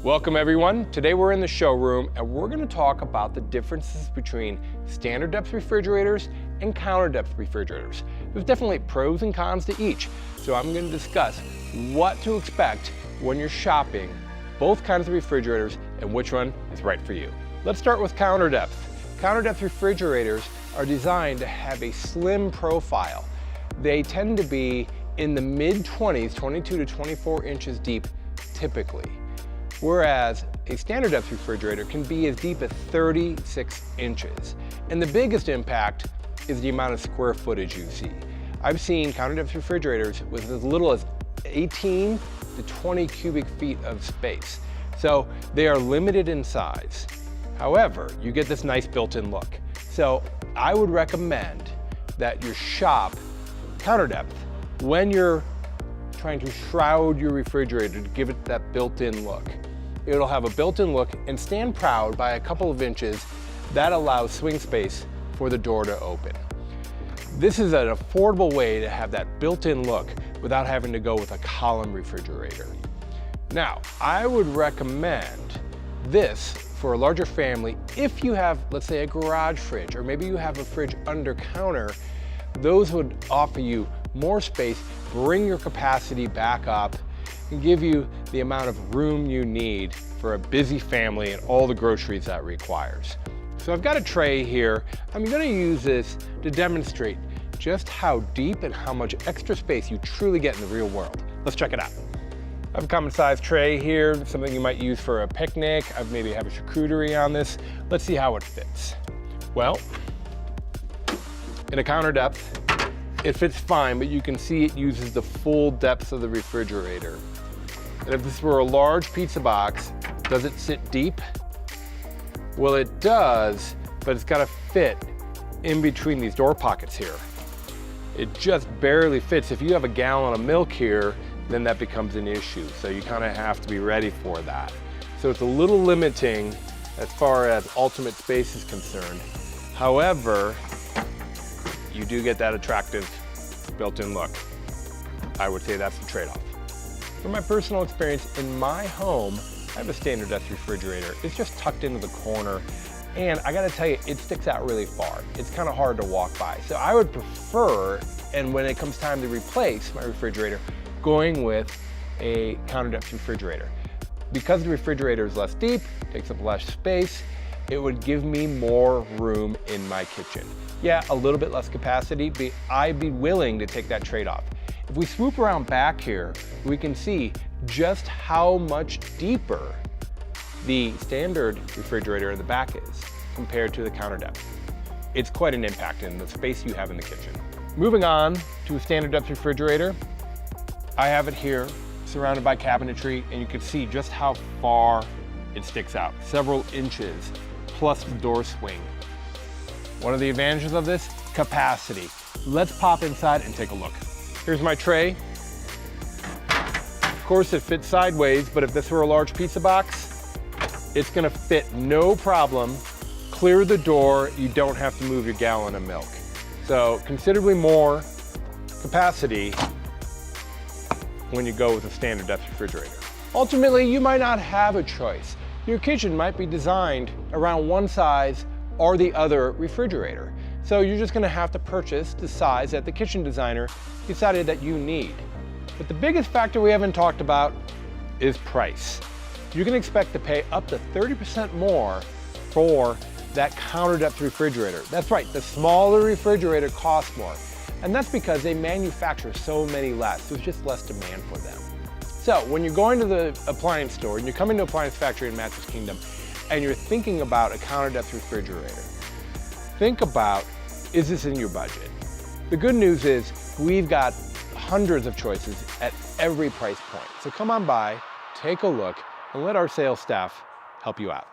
Welcome everyone. Today we're in the showroom and we're going to talk about the differences between standard depth refrigerators and counter depth refrigerators. There's definitely pros and cons to each, so I'm going to discuss what to expect when you're shopping both kinds of refrigerators and which one is right for you. Let's start with counter depth. Counter depth refrigerators are designed to have a slim profile. They tend to be in the mid-20s, 22 to 24 inches deep typically. Whereas a standard depth refrigerator can be as deep as 36 inches. And the biggest impact is the amount of square footage you see. I've seen counter depth refrigerators with as little as 18 to 20 cubic feet of space. So they are limited in size. However, you get this nice built-in look. So I would recommend that you shop counter depth when you're trying to shroud your refrigerator to give it that built-in look. It'll have a built-in look and stand proud by a couple of inches. That allows swing space for the door to open. This is an affordable way to have that built-in look without having to go with a column refrigerator. Now, I would recommend this for a larger family if you have, let's say, a garage fridge, or maybe you have a fridge under counter. Those would offer you more space, bring your capacity back up, and give you the amount of room you need for a busy family and all the groceries that requires. So I've got a tray here. I'm going to use this to demonstrate just how deep and how much extra space you truly get in the real world. Let's check it out. I have a common size tray here, something you might use for a picnic. I maybe have a charcuterie on this. Let's see how it fits. Well, in a counter depth, it fits fine, but you can see it uses the full depth of the refrigerator. And if this were a large pizza box, does it sit deep? Well, it does, but it's got to fit in between these door pockets here. It just barely fits. If you have a gallon of milk here, then that becomes an issue. So you kind of have to be ready for that. So it's a little limiting as far as ultimate space is concerned. However, you do get that attractive built-in look. I would say that's the trade-off. From my personal experience, in my home, I have a standard depth refrigerator. It's just tucked into the corner, and I gotta tell you, it sticks out really far. It's kind of hard to walk by. So I would prefer, and when it comes time to replace my refrigerator, going with a counter depth refrigerator. Because the refrigerator is less deep, takes up less space, it would give me more room in my kitchen. Yeah, a little bit less capacity, but I'd be willing to take that trade-off. If we swoop around back here, we can see just how much deeper the standard refrigerator in the back is compared to the counter depth. It's quite an impact in the space you have in the kitchen. Moving on to a standard depth refrigerator, I have it here surrounded by cabinetry, and you can see just how far it sticks out, several inches, plus the door swing. One of the advantages of this, capacity. Let's pop inside and take a look. Here's my tray. Of course, it fits sideways, but if this were a large pizza box, it's gonna fit no problem. Clear the door, you don't have to move your gallon of milk. So considerably more capacity when you go with a standard depth refrigerator. Ultimately, you might not have a choice. Your kitchen might be designed around one size or the other refrigerator. So you're just gonna have to purchase the size that the kitchen designer decided that you need. But the biggest factor we haven't talked about is price. You can expect to pay up to 30% more for that counter depth refrigerator. That's right, the smaller refrigerator costs more. And that's because they manufacture so many less. There's just less demand for them. So when you're going to the appliance store and you're coming to Appliance Factory in Mattress Kingdom and you're thinking about a counter depth refrigerator, think about, is this in your budget? The good news is we've got hundreds of choices at every price point. So come on by, take a look, and let our sales staff help you out.